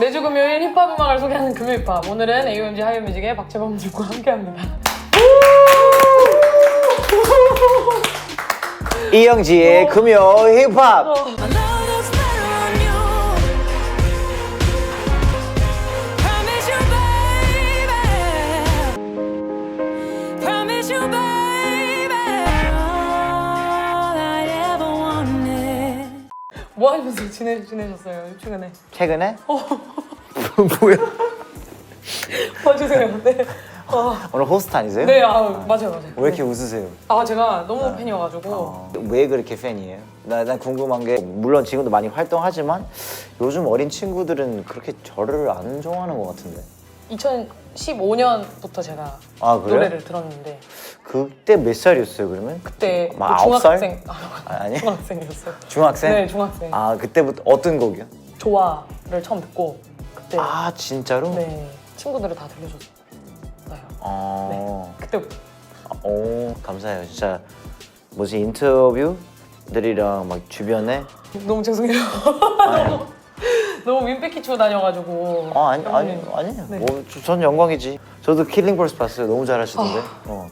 매주 금요일 힙합 음악을 소개하는 금요일 힙합. 오늘은 AOMG 하이뮤직의 박재범님과 함께합니다. 이영지의 금요 힙합. 뭐 하면서 지내셨어요 최근에? 최근에? 뭐야? 봐주세요. 네. 오늘 호스트 아니세요? 네, 맞아요. 왜 이렇게 웃으세요? 제가 너무 팬이어가지고. 왜 그렇게 팬이에요? 난 궁금한 게 물론 지금도 많이 활동하지만 요즘 어린 친구들은 그렇게 저를 안 좋아하는 것 같은데. 2015년부터 제가 그래요? 노래를 들었는데 그때 몇 살이었어요 그러면? 그때 막 중학생 아니? 중학생이었어요. 중학생? 네, 중학생. 그때부터 어떤 곡이요? 좋아를 처음 듣고 그때 진짜로? 네 친구들을 다 들려줬어요. 네, 그때부터. 감사해요. 진짜 뭐지 인터뷰들이랑 막 주변에 너무 죄송해요. 너무 윈백키 치고 다녀가지고. 아니에요. 네. 전 영광이지. 저도 킬링볼스 봤어요. 너무 잘하시던데. 더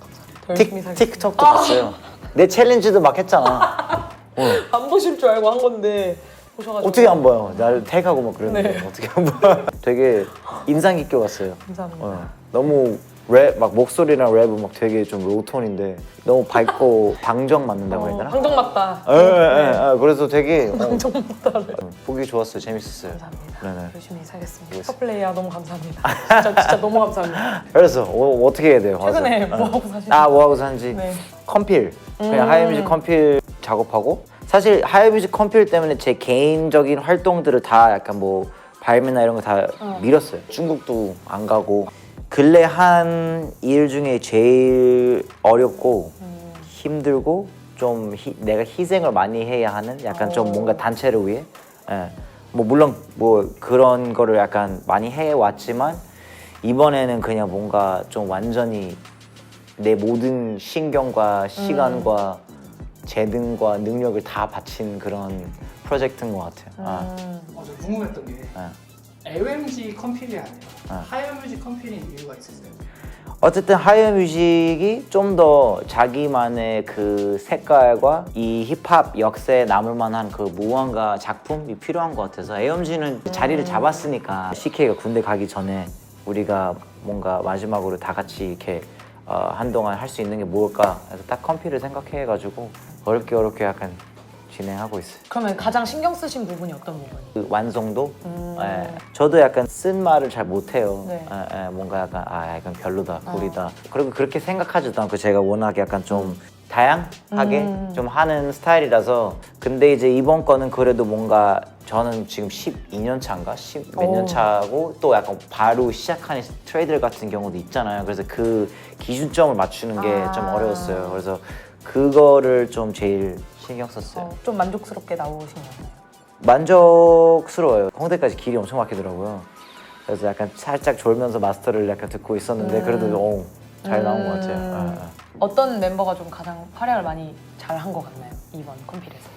열심히 살겠습니다. 틱톡도 봤어요. 내 챌린지도 막 했잖아. 안 보실 줄 알고 한 건데 보셔가지고. 어떻게 안 봐요? 나를 택하고 막 그랬는데 네. 어떻게 안 봐? 되게 인상 깊게 봤어요. 감사합니다. 너무 랩 막 목소리랑 랩은 막 되게 좀 로톤인데 너무 밝고 방정 맞는다고 해야 되나? 방정 맞다. 그래서 되게 방정 맞다를. 보기 좋았어요. 재밌었어요. 감사합니다. 네네. 열심히 살겠습니다. 알겠습니다. 슈퍼플레이야 너무 감사합니다. 진짜 너무 감사합니다. 그래서 어떻게 해야 돼요? 최근에 와서? 뭐 하고 사시는지. 뭐 하고 사는지? 네. 컴필. 그냥 하이뮤직 컴필 작업하고 사실 하이뮤직 컴필 때문에 제 개인적인 활동들을 다 약간 뭐 발매나 이런 거 다 밀었어요. 중국도 안 가고 근래 한 일 중에 제일 어렵고 힘들고 좀 내가 희생을 많이 해야 하는 약간 좀 뭔가 단체를 위해 뭐 물론 뭐 그런 거를 약간 많이 해왔지만 이번에는 그냥 뭔가 좀 완전히 내 모든 신경과 시간과 재능과 능력을 다 바친 그런 프로젝트인 것 같아요. 저 궁금했던 게 AOMG 컴필이 아니라 하이뮤직 컴필인 이유가 있었어요? 어쨌든 하이뮤직이 좀 더 자기만의 그 색깔과 이 힙합 역사에 남을 만한 그 무언가 작품이 필요한 것 같아서 AOMG는 자리를 잡았으니까 CK가 군대 가기 전에 우리가 뭔가 마지막으로 다 같이 이렇게 한동안 할 수 있는 게 뭘까 해서 딱 컴필을 생각해가지고 어렵게 약간 진행하고 있어요. 그러면 가장 신경 쓰신 부분이 어떤 부분이에요? 그 완성도? 저도 약간 쓴 말을 잘 못해요. 네. 뭔가 약간 별로다, 구리다. 그리고 그렇게 생각하지도 않고 제가 워낙 약간 좀 다양하게 좀 하는 스타일이라서 근데 이제 이번 거는 그래도 뭔가 저는 지금 12년 차인가? 10 몇 년 차고 또 약간 바로 시작하는 트레이더 같은 경우도 있잖아요. 그래서 그 기준점을 맞추는 게 좀 어려웠어요. 그래서 그거를 좀 제일 신경 썼어요. 좀 만족스럽게 나오신 건가요? 만족스러워요. 홍대까지 길이 엄청 막히더라고요. 그래서 약간 살짝 졸면서 마스터를 약간 듣고 있었는데 그래도 잘 나온 것 같아요. 어떤 멤버가 좀 가장 활약을 많이 잘 한 것 같나요? 이번 컴필에서.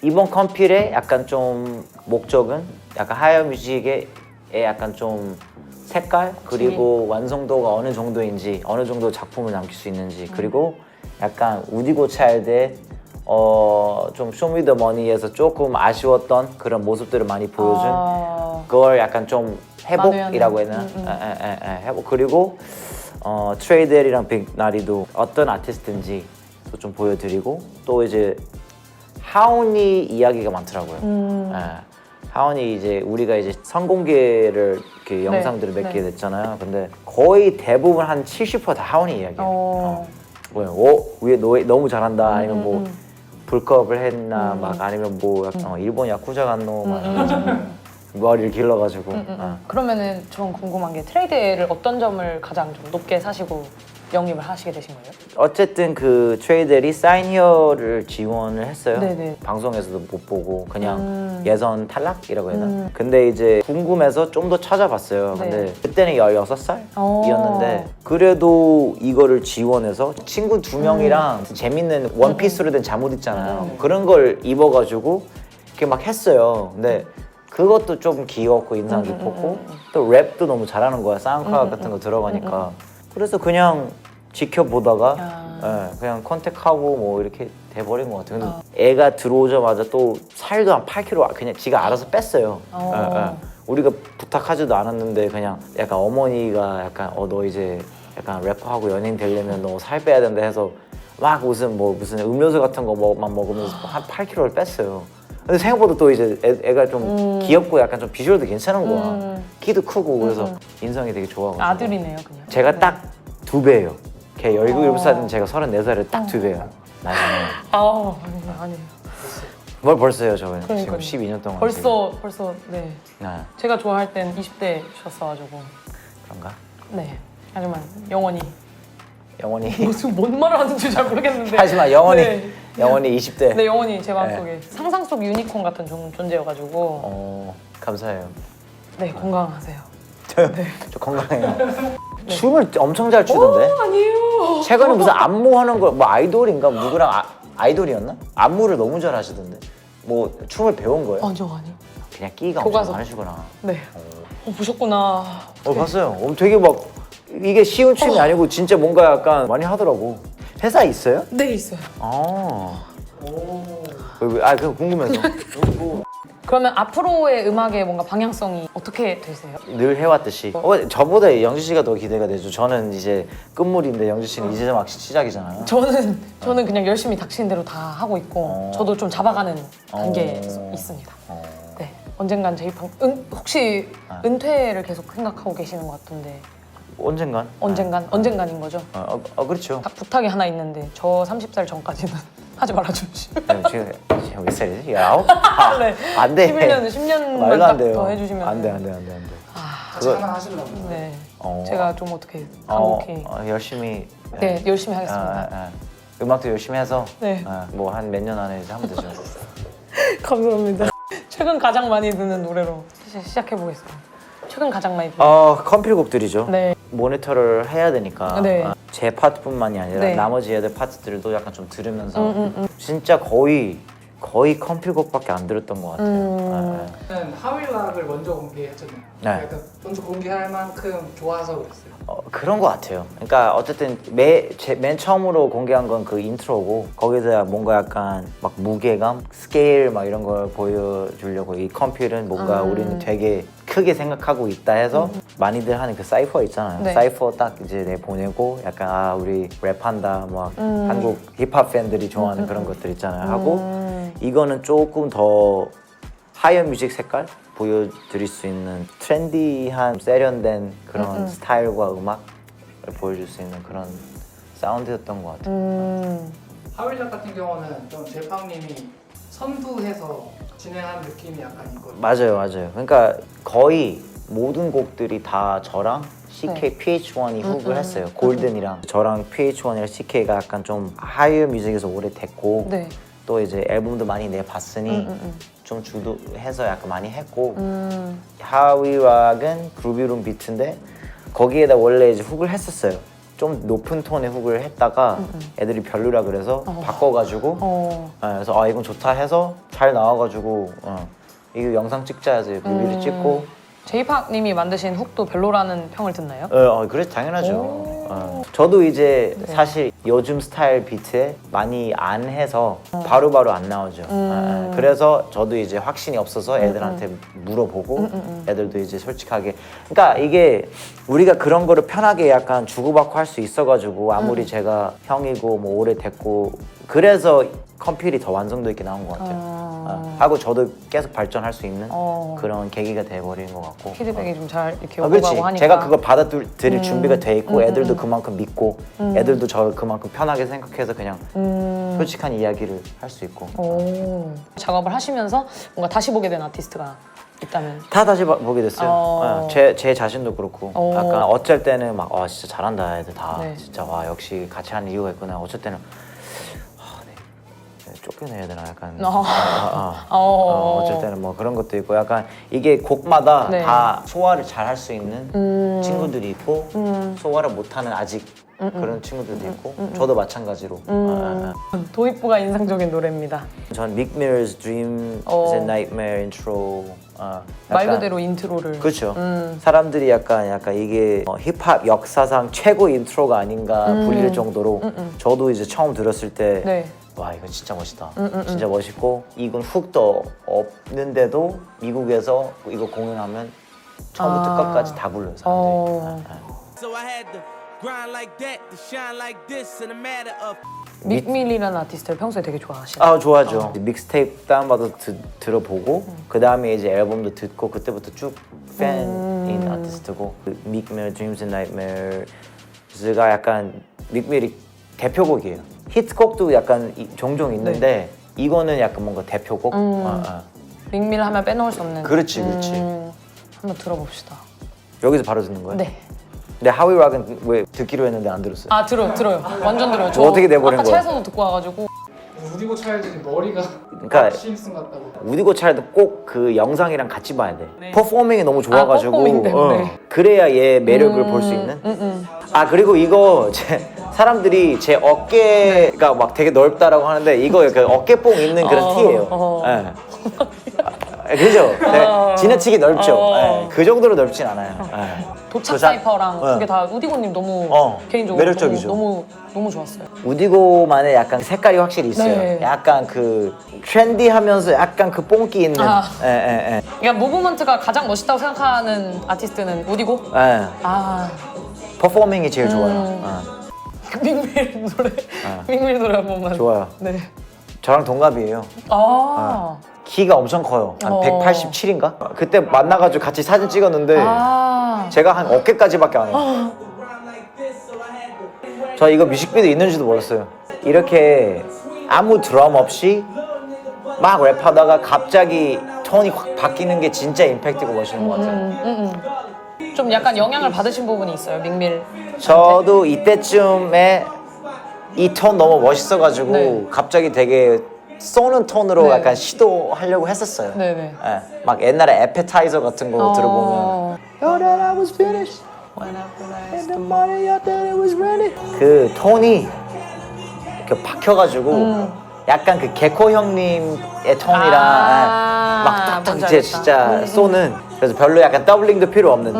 이번 컴필의 약간 좀 목적은 약간 하이뮤직의 약간 좀 색깔 그리고 완성도가 어느 정도인지 어느 정도 작품을 남길 수 있는지 그리고 약간 우디고 차일드의 좀 쇼미더머니에서 조금 아쉬웠던 그런 모습들을 많이 보여준 그걸 약간 좀 회복이라고 해야 되나? 회복 그리고 트레이델이랑 빅나리도 어떤 아티스트인지 좀 보여드리고 또 이제 하온이 이야기가 많더라고요. 하온이 이제 우리가 이제 선공개를 이렇게 영상들을 몇 개 냈잖아요. 근데 거의 대부분 한 70%다 하온이 이야기예요. 위에 너무 잘한다 아니면 뭐 불컵을 했나 막 아니면 뭐 일본 야쿠자 갔노 막 머리를 길러가지고 그러면은 전 궁금한 게 트레이드를 어떤 점을 가장 좀 높게 사시고 영입을 하시게 되신 거예요? 어쨌든 그 트레이델이 사인히어를 지원을 했어요. 네네. 방송에서도 못 보고 그냥 예선 탈락이라고 해야 되나? 근데 이제 궁금해서 좀 더 찾아봤어요. 네. 근데 그때는 16살이었는데 그래도 이거를 지원해서 친구 2명이랑 재밌는 원피스로 된 잠옷 있잖아요. 그런 걸 입어가지고 이렇게 막 했어요. 근데 그것도 좀 귀엽고 인상 깊었고 또 랩도 너무 잘하는 거야. 사운드클라우드 같은 거 들어가니까 그래서 그냥 지켜보다가 예, 그냥 컨택하고 뭐 이렇게 돼버린 것 같아요. 근데 애가 들어오자마자 또 살도 한 8kg 그냥 지가 알아서 뺐어요. 예, 예. 우리가 부탁하지도 않았는데 그냥 약간 어머니가 약간 너 이제 약간 래퍼하고 연예인 되려면 너 살 빼야 된다 해서 막 무슨 음료수 같은 거만 먹으면서 한 8kg를 뺐어요. 근데 생각보다 또 이제 애가 좀 귀엽고 약간 좀 비주얼도 괜찮은 거야. 키도 크고 그래서 인성이 되게 좋아가지고. 아들이네요, 그냥. 제가 딱 2배예요. 걔 17살인 제가 34살에 딱 2배예요. 나중에. 아니에요. 뭘 벌써요, 저는 그러니까요. 지금 12년 동안. 벌써 네. 지금. 네, 제가 좋아할 땐 20대셨어가지고. 그런가? 네. 하지만 영원히 영원히. 무슨 뭔 말을 하는지 잘 모르겠는데. 하지만 영원히 네. 영원히 20대. 네, 영원히 제 마음속에 상상 속 유니콘 같은 존재여가지고. 감사해요. 네, 건강하세요. 저 건강해요. 춤을 엄청 잘 추던데. 아니에요. 최근에 무슨 안무 하는 거 뭐 아이돌인가 누구랑 아이돌이었나? 안무를 너무 잘 하시던데. 뭐 춤을 배운 거예요? 아니요. 그냥 끼가 교과서. 엄청 많으시구나. 네. 보셨구나. 봤어요. 되게 막 이게 쉬운 춤이 아니고 진짜 뭔가 약간 많이 하더라고. 회사 있어요? 네, 있어요. 그거 궁금해서. 그러면 앞으로의 음악의 뭔가 방향성이 어떻게 되세요? 늘 해왔듯이. 저보다 영지 씨가 더 기대가 되죠. 저는 이제 끝물인데 영지 씨는 이제 막 시작이잖아요. 저는 그냥 열심히 닥치는 대로 다 하고 있고 저도 좀 잡아가는 단계에 있습니다. 네. 언젠간 제이팝 혹시 은퇴를 계속 생각하고 계시는 것 같은데 언젠간? 언젠간인 거죠? 그렇죠. 부탁이 하나 있는데 저 30살 전까지는 하지 말아주시면. 지금 몇 살이지? 19? 네. 안 돼. 10년만 말도 안 딱 돼요. 더 해주시면. 안 돼. 같이 하나 하시려고. 네. 제가 좀 어떻게 간곡히 열심히. 네, 열심히 하겠습니다. 음악도 열심히 해서 네. 뭐 한 몇 년 안에 이제 하면 되죠. 감사합니다. 최근 가장 많이 듣는 노래로 시작해 보겠습니다. 최근 가장 많이 듣는. 컴필곡들이죠. 네. 모니터를 해야 되니까 네. 제 파트뿐만이 아니라 네. 나머지 애들 파트들도 약간 좀 들으면서 진짜 거의 컴필곡밖에 안 들었던 것 같아요. 저는 하윌락을 먼저 공개했잖아요. 네. 약간 먼저 공개할 만큼 좋아서 그랬어요. 그런 것 같아요. 그러니까 어쨌든 맨 처음으로 공개한 건 그 인트로고 거기서 뭔가 약간 막 무게감, 스케일 막 이런 걸 보여주려고 이 컴퓨터는 뭔가 우리는 되게 크게 생각하고 있다 해서 많이들 하는 그 사이퍼 있잖아요. 네. 사이퍼 딱 이제 보내고 약간 우리 랩한다 막 한국 힙합 팬들이 좋아하는 그런 것들 있잖아요. 하고 이거는 조금 더 하이어 뮤직 색깔 보여드릴 수 있는 트렌디한 세련된 그런 스타일과 음악을 보여줄 수 있는 그런 사운드였던 것 같아요. 하윌락 같은 경우는 좀 제빵님이 선두해서 진행한 느낌이 약간 있거든요. 맞아요. 그러니까 거의 모든 곡들이 다 저랑 CK, PH1이 훅을 했어요. 골든이랑 저랑 PH1이랑 CK가 약간 좀 하이어 뮤직에서 오래됐고 네. 또 이제 앨범도 많이 내봤으니 좀 주도해서 약간 많이 했고 하위락은 그루비룸 비트인데 거기에다 원래 이제 훅을 했었어요. 좀 높은 톤의 훅을 했다가 애들이 별로라 그래서 바꿔가지고 그래서 이건 좋다 해서 잘 나와가지고 이거 영상 찍자 해서 뮤비를 찍고 제이팝님이 만드신 훅도 별로라는 평을 듣나요? 그래서 당연하죠. 저도 이제 사실 요즘 스타일 비트에 많이 안 해서 바로바로 안 나오죠. 그래서 저도 이제 확신이 없어서 애들한테 물어보고 애들도 이제 솔직하게 그러니까 이게 우리가 그런 거를 편하게 약간 주고받고 할 수 있어가지고 아무리 제가 형이고 뭐 오래됐고 그래서 컴필이 더 완성도 있게 나온 것 같아요. 하고 저도 계속 발전할 수 있는 그런 계기가 돼버린 것 같고 피드백이 좀 잘 이렇게 그렇지. 오고 가고 하니까. 제가 그걸 받아들일 준비가 돼 있고 애들도 그만큼 믿고 애들도 저를 그만큼 편하게 생각해서 그냥 솔직한 이야기를 할 수 있고 작업을 하시면서 뭔가 다시 보게 된 아티스트가 있다면? 다 다시 보게 됐어요. 제 자신도 그렇고 약간 어쩔 때는 막 진짜 잘한다 애들 다 네. 진짜 와 역시 같이 하는 이유가 있구나. 어쩔 때는 쫓겨내야 되나 약간 어쩔 때는 뭐 그런 것도 있고 약간 이게 곡마다 네. 다 소화를 잘 할 수 있는 친구들이 있고 소화를 못하는 아직 그런 친구들도 있고 저도 마찬가지로 도입부가 인상적인 노래입니다. 전 Meek Mill's Dream is a Nightmare intro 말 약간 그대로 인트로를. 그렇죠. 사람들이 약간 이게 힙합 역사상 최고 인트로가 아닌가 불릴 정도로 저도 이제 처음 들었을 때 네. 와 이거 진짜 멋있다. 진짜 멋있고 이건 훅도 없는데도 미국에서 이거 공연하면 처음부터 끝까지 다 불러요 사람들이. So I had to grind like that to shine like this in a matter of. 믹밀이라는 아티스트를 평소에 되게 좋아하시나요? 아 좋아하죠. 믹스테이프 다운받아서 들어보고 그 다음에 이제 앨범도 듣고 그때부터 쭉 팬인 아티스트고 믹밀 Dreams and Nightmares가 약간 믹밀이 대표곡이에요. 히트곡도 약간 종종 있는데 이거는 약간 뭔가 대표곡. 믹밀 하면 빼놓을 수 없는. 그렇지. 한번 들어봅시다. 여기서 바로 듣는 거예요? 네. 근데 하위 락은 왜 듣기로 했는데 안 들었어요? 아 들어요. 완전 들어요. 저 어떻게 돼버린 아까 거야? 차에서도 듣고 와가지고. 우디고 차일드니 머리가 그러니까 심슨 같다고. 우디고 차일드 꼭 그 영상이랑 같이 봐야 돼. 퍼포밍이 너무 좋아가지고 퍼포밍 때문에. 그래야 얘 매력을 볼 수 있는. 아 그리고 이거 사람들이 제 어깨가 막 되게 넓다라고 하는데 이거 약간 어깨뽕 있는 그런 티예요. 예. 그죠? 네, 지나치게 넓죠. 예, 그 정도로 넓진 않아요. 도착 사이퍼랑 그게 다 우디고님 너무 개인적으로 매력적이죠. 너무 좋았어요. 우디고만의 약간 색깔이 확실히 있어요. 네. 약간 그 트렌디하면서 약간 그 뽕기 있는. 예. 그러니까 무브먼트가 가장 멋있다고 생각하는 아티스트는 우디고? 예. 아 퍼포밍이 제일 좋아요. 믹밀 노래 믹밀 노래 한 번만. 좋아요. 네. 저랑 동갑이에요. 아. 키가 엄청 커요. 한 187인가? 그때 만나가지고 같이 사진 찍었는데 제가 한 어깨까지밖에 안 해요. 저 이거 뮤직비디오 있는지도 몰랐어요. 이렇게 아무 드럼 없이 막 랩하다가 갑자기 톤이 확 바뀌는 게 진짜 임팩트고 멋있는 것 같아요. 좀 약간 영향을 받으신 부분이 있어요, 믹밀. 저도 이때쯤에 이 톤 너무 멋있어가지고 네. 갑자기 되게 쏘는 톤으로 네. 약간 시도하려고 했었어요. 네네. 예, 막 옛날에 에페타이저 같은 거 들어보면 Yo, that I was finished. In the morning, I thought it was ready. 그 톤이 이렇게 박혀가지고 약간 그 개코 형님의 톤이랑 막 탁탁 뭔지 이제 알겠다. 진짜 쏘는 그래서 별로 약간 더블링도 필요 없는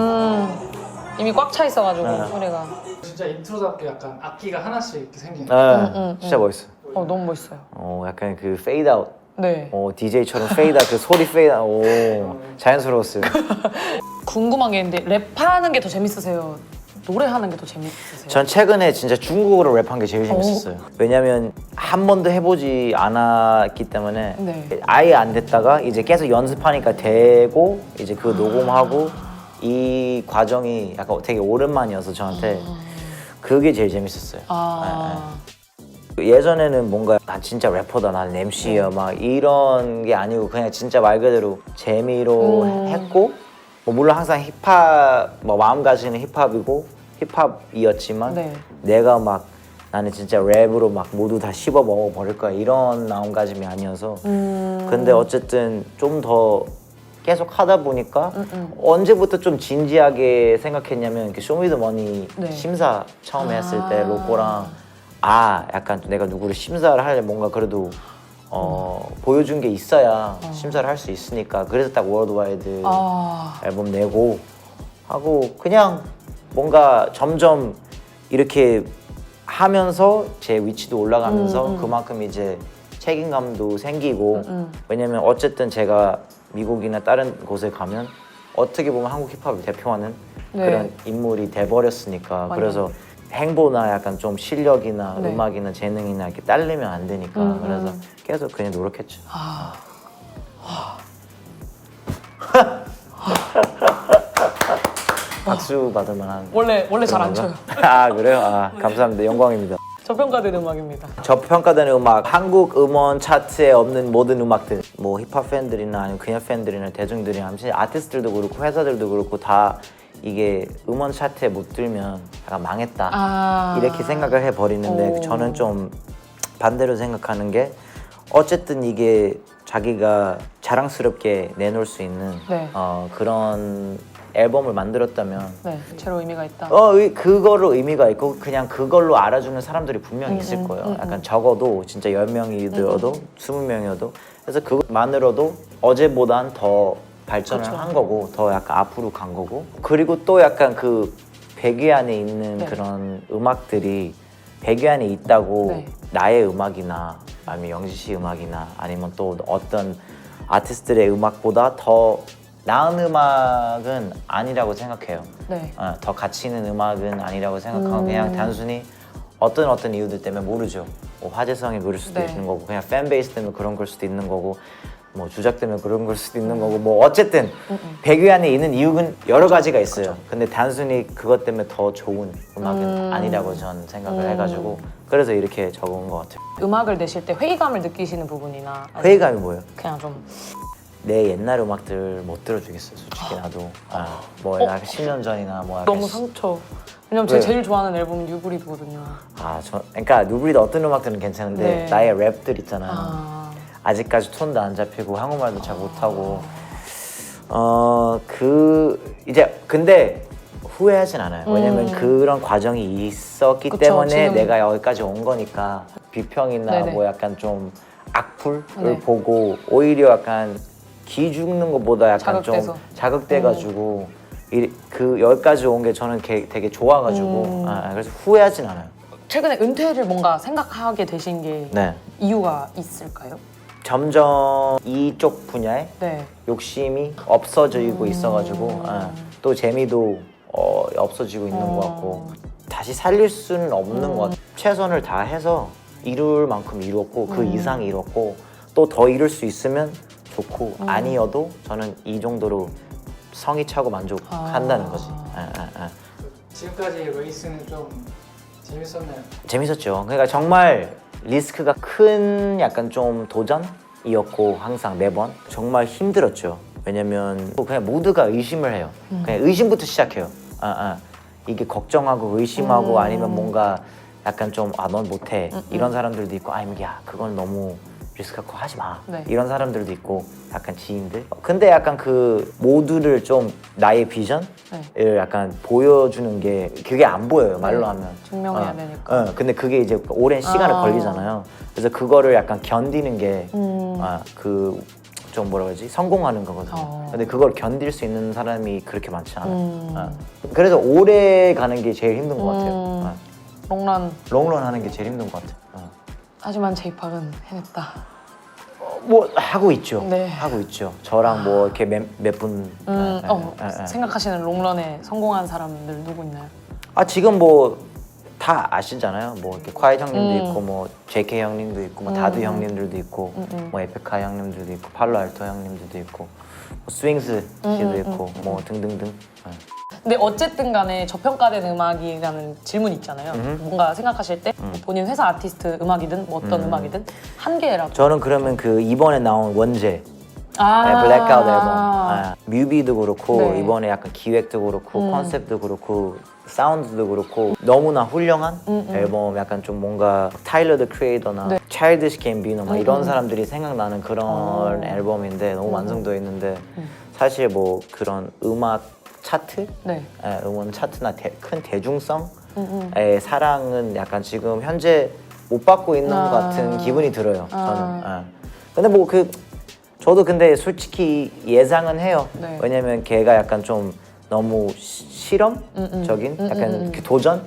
이미 꽉 차 있어가지고 소리가. 진짜 인트로답게 약간 악기가 하나씩 이렇게 생기는. 진짜 멋있어. 너무 멋있어요. 약간 그 페이드 아웃. 네. DJ처럼 페이드 아웃 그 소리 페이드 아웃. 자연스러웠어요. 궁금한 게 있는데 랩하는 게 더 재밌으세요? 노래하는 게 더 재밌으세요? 전 최근에 진짜 중국어로 랩한 게 제일 재밌었어요. 왜냐면 한 번도 해보지 않았기 때문에 네. 아예 안 됐다가 이제 계속 연습하니까 되고 이제 그 녹음하고 이 과정이 약간 되게 오랜만이어서 저한테 그게 제일 재밌었어요. 예전에는 뭔가 난 진짜 래퍼다, 난 MC야 막 이런 게 아니고 그냥 진짜 말 그대로 재미로 했고 뭐 물론 항상 힙합 뭐 마음가짐은 힙합이고 힙합이었지만 네. 내가 막 나는 진짜 랩으로 막 모두 다 씹어 먹어 버릴 거야 이런 마음가짐이 아니어서 근데 어쨌든 좀 더 계속 하다 보니까 언제부터 좀 진지하게 생각했냐면 그 쇼미더머니 네. 심사 처음에 했을 때 로꼬랑 약간 내가 누구를 심사를 하려 뭔가 그래도 보여준 게 있어야 심사를 할 수 있으니까 그래서 딱 월드와이드 앨범 내고 하고 그냥 뭔가 점점 이렇게 하면서 제 위치도 올라가면서 그만큼 이제 책임감도 생기고 왜냐면 어쨌든 제가 미국이나 다른 곳에 가면 어떻게 보면 한국 힙합을 대표하는 네. 그런 인물이 돼버렸으니까 그래서 행보나 약간 좀 실력이나 네. 음악이나 재능이나 이렇게 딸리면 안 되니까 그래서 계속 그냥 노력했죠. 박수 받을 만한. 원래 잘 안 그런 쳐요. 건가? 그래요? 감사합니다. 영광입니다. 저평가된 음악입니다. 저평가되는 음악, 한국 음원 차트에 없는 모든 음악들 뭐 힙합 팬들이나 아니면 그냥 팬들이나 대중들이나 아무튼 아티스트들도 그렇고 회사들도 그렇고 다 이게 음원 차트에 못 들면 약간 망했다 이렇게 생각을 해버리는데 저는 좀 반대로 생각하는 게 어쨌든 이게 자기가 자랑스럽게 내놓을 수 있는 네. 그런 앨범을 만들었다면 네, 제로 의미가 있다. 그거로 의미가 있고 그냥 그걸로 알아주는 사람들이 분명히 있을 거예요. 약간 적어도 진짜 10명이어도 20명이어도 그래서 그것만으로도 어제보단 더 발전을 그쵸. 한 거고 더 약간 앞으로 간 거고 그리고 또 약간 그 100위 안에 있는 네. 그런 음악들이 100위 안에 있다고 네. 나의 음악이나 아니면 영지 씨 음악이나 아니면 또 어떤 아티스트들의 음악보다 더 나은 음악은 아니라고 생각해요. 네. 더 가치 있는 음악은 아니라고 생각하고 음. 그냥 단순히 어떤 이유들 때문에 모르죠. 뭐 화제성이 그럴 수도 네. 있는 거고 그냥 팬베이스 때문에 그런 걸 수도 있는 거고 뭐 주작 때문에 그런 걸 수도 있는 거고 뭐 어쨌든 100위 안에 있는 이유는 여러 가지가 있어요. 근데 단순히 그것 때문에 더 좋은 음악은 아니라고 전 생각을 해가지고 그래서 이렇게 적은 것 같아요. 음악을 내실 때 회의감을 느끼시는 부분이나 아니면 회의감이 뭐예요? 그냥 좀 내 옛날 음악들 못 들어주겠어요. 솔직히 나도 뭐 약간 10년 전이나 뭐 약간 너무 상처. 왜냐면 제가 왜요? 제일 좋아하는 앨범은 뉴브리드거든요. 그러니까 누브리드 어떤 음악들은 괜찮은데 네. 나의 랩들 있잖아요. 아, 아직까지 톤도 안 잡히고 한국말도 잘 못하고 이제 근데 후회하진 않아요. 왜냐면 그런 과정이 있었기 그쵸, 때문에 지금- 내가 여기까지 온 거니까 비평이나 네네. 뭐 약간 좀 악플을 네. 보고 오히려 약간 기죽는 것보다 약간 자극돼서. 좀 자극돼가지고 그 여기까지 온 게 저는 되게 좋아가지고 그래서 후회하진 않아요. 최근에 은퇴를 뭔가 생각하게 되신 게 네. 이유가 있을까요? 점점 이쪽 분야에 네. 욕심이 없어지고 있어가지고 또 재미도 없어지고 있는 것 같고 다시 살릴 수는 없는 것 같아요. 최선을 다해서 이룰 만큼 이뤘고 그 이상 이뤘고 또 더 이룰 수 있으면 좋고 아니어도 저는 이 정도로 성의 차고 만족한다는 거지. 지금까지 레이스는 좀 재밌었나요? 재밌었죠. 그러니까 정말 리스크가 큰 약간 좀 도전이었고 항상 매번 정말 힘들었죠. 왜냐면 그냥 모두가 의심을 해요. 그냥 의심부터 시작해요. 이게 걱정하고 의심하고 아니면 뭔가 약간 좀 넌 못해 이런 사람들도 있고 아니면 야 그건 너무 리스크 갖고 하지 마 네. 이런 사람들도 있고 약간 지인들 근데 약간 그 모두를 좀 나의 비전을 약간 보여주는 게 그게 안 보여요 말로 네. 하면 증명해야 되니까. 근데 그게 이제 오랜 시간을 걸리잖아요. 그래서 그거를 약간 견디는 게 그 좀 뭐라 그러지 성공하는 거거든요. 근데 그걸 견딜 수 있는 사람이 그렇게 많지 않아요. 그래서 오래 가는 게 제일 힘든 것 같아요. 롱런. 롱런 하는 게 제일 힘든 것 같아요. 하지만 제이팝은 해냈다. 뭐 하고 있죠. 네. 하고 있죠. 저랑 뭐 이렇게 몇 분. 생각하시는 롱런에 성공한 사람들 누구 있나요? 지금 뭐 다 아시잖아요. 뭐 이렇게 콰이 형님도 있고 뭐 JK 형님도 있고 뭐 다드 형님들도 있고 뭐 에픽하 형님들도 있고 팔로 알토 형님들도 있고 뭐 스윙스 씨도 있고 뭐 등등등. 근데 어쨌든 간에 저평가된 음악이라는 질문이 있잖아요. 뭔가 생각하실 때 본인 회사 아티스트 음악이든 뭐 어떤 음악이든 한 개라도. 저는 그러면 그 이번에 나온 원제 아, 블랙아웃 앨범 뮤비도 그렇고 네. 이번에 약간 기획도 그렇고 컨셉도 그렇고 사운드도 그렇고 너무나 훌륭한 앨범 약간 좀 뭔가 타일러 더 크리에이터나 네. 차일드시 캠비노 막 이런 사람들이 생각나는 그런 앨범인데 너무 완성되어 있는데 사실 뭐 그런 음악 차트? 네. 음원 차트나 큰 대중성의 사랑은 약간 지금 현재 못 받고 있는 것 같은 기분이 들어요 저는. 근데 뭐 저도 근데 솔직히 예상은 해요. 네. 왜냐면 걔가 약간 좀 너무 실험적인 약간 그 도전을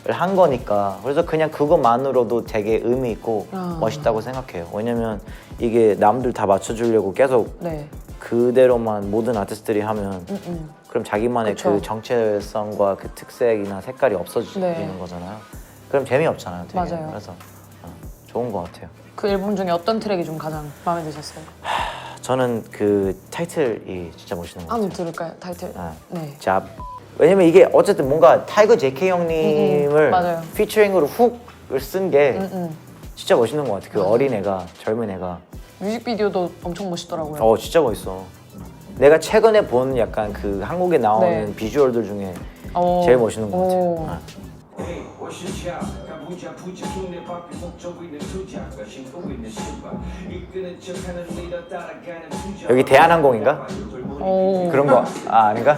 한 거니까 그래서 그냥 그것만으로도 되게 의미 있고 멋있다고 생각해요. 왜냐면 이게 남들 다 맞춰주려고 계속 네. 그대로만 모든 아티스트들이 하면 그럼 자기만의 그쵸. 그 정체성과 그 특색이나 색깔이 없어지는 네. 거잖아요. 그럼 재미없잖아요. 되게. 맞아요. 그래서 좋은 것 같아요. 그 앨범 중에 어떤 트랙이 좀 가장 마음에 드셨어요? 저는 그 타이틀이 진짜 멋있는 것 같아요. 한번 들을까요? 타이틀. 네. 잡. 왜냐면 이게 어쨌든 뭔가 타이거 JK 형님을 맞아요. 피처링으로 훅을 쓴 게 진짜 멋있는 것 같아요. 그 어린 애가 젊은 애가. 뮤직비디오도 엄청 멋있더라고요. 진짜 멋있어. 내가 최근에 본 약간 그 한국에 나오는 네. 비주얼들 중에 어. 제일 멋있는 것 같아요. 오. 여기 대한항공인가? 오. 그런 거 아닌가?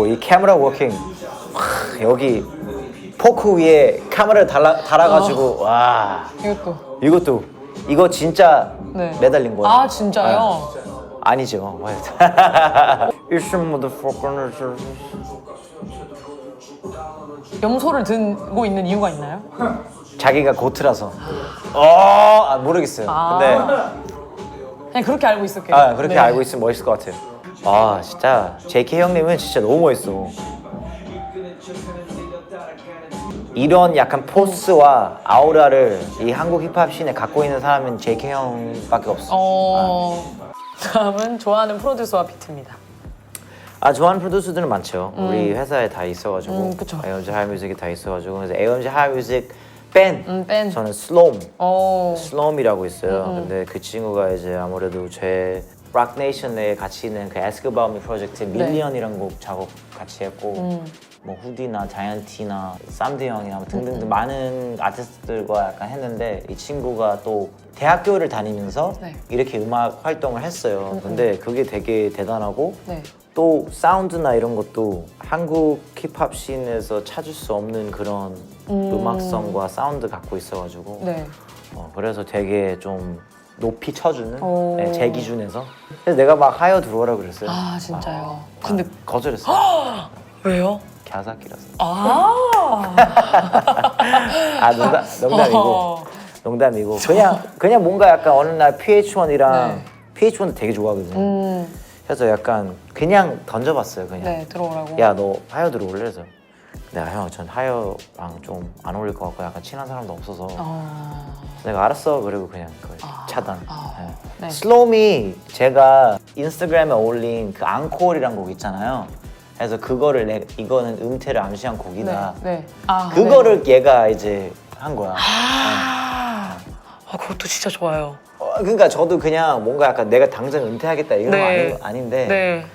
이 카메라 워킹 여기 포크 위에 카메라를 달아가지고 와 이것도. 이거 진짜 네. 매달린 거예요. 아 진짜요? 아니죠. It's a motherfucker. 염소를 들고 있는 이유가 있나요? 자기가 고트라서. 모르겠어요. 근데 그냥 그렇게 알고 있을게요. 그렇게 네. 알고 있으면 멋있을 것 같아요. 진짜 JK 형님은 진짜 너무 멋있어. 이런 약간 포스와 아우라를 이 한국 힙합 씬에 갖고 있는 사람은 JK 형밖에 없어. 다음은 좋아하는 프로듀서와 비트입니다. 좋아하는 프로듀서들은 많죠. 우리 회사에 다 있어가지고 그쵸. AMG 하이뮤직에 다 있어가지고 그래서 AMG 하이뮤직 밴 밴. 저는 슬롬 어. 슬롬이라고 있어요. 근데 그 친구가 이제 아무래도 제 락네이션에 같이 있는 그 Ask About Me 프로젝트 밀리언이란 곡 작업 같이 했고 뭐 후디나 자이언티나 쌈드 형이나 등등등 많은 아티스트들과 약간 했는데 이 친구가 또 대학교를 다니면서 네. 이렇게 음악 활동을 했어요. 근데 그게 되게 대단하고 네. 또 사운드나 이런 것도 한국 힙합 씬에서 찾을 수 없는 그런 음악성과 사운드 갖고 있어가지고 네. 그래서 되게 좀 높이 쳐주는 오. 제 기준에서 그래서 내가 막 하여 들어오라 그랬어요. 아 진짜요? 근데 거절했어요. 왜요? 갸삭이라서. 농담이고 농담이고 그냥 뭔가 약간 어느 날 PH1이랑 네. PH1도 되게 좋아하거든요. 그래서 약간 그냥 던져봤어요. 그냥 네 들어오라고. 야 너 하여 들어올래? 그래서 내가 형 전 하여랑 좀 안 어울릴 것 같고 약간 친한 사람도 없어서 내가 알았어. 그리고 그냥 그 차단. 네. 슬롬이 제가 인스타그램에 올린 그 앙콜이란 곡 있잖아요. 그래서 그거를 이거는 음태를 암시한 곡이다. 네. 그거를 얘가 이제 한 거야. 그것도 진짜 좋아요. 그러니까 저도 그냥 뭔가 약간 내가 당장 은퇴하겠다 이런 네. 거 아닌데 네.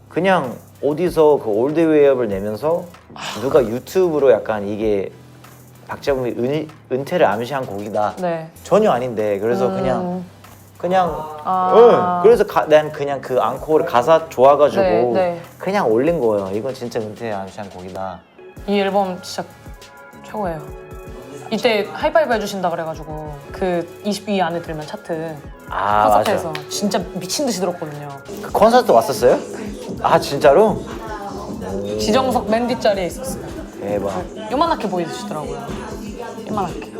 그냥 어디서 그 올드웨이업을 내면서 누가 유튜브로 약간 이게 박재범이 은퇴를 암시한 곡이다. 네. 전혀 아닌데 그래서 그냥 아. 그래서 난 그냥 그 앙코르 가사 좋아가지고 네, 네. 그냥 올린 거예요. 이건 진짜 은퇴 암시한 곡이다. 이 앨범 진짜 최고예요. 이때 하이파이브 해주신다 그래가지고 그 20위 안에 들면 차트 콘서트에서 진짜 미친 듯이 들었거든요. 그 콘서트 왔었어요? 아 진짜로? 지정석 맨 뒷자리에 있었어요. 대박. 요만하게 보이시더라고요. 요만하게.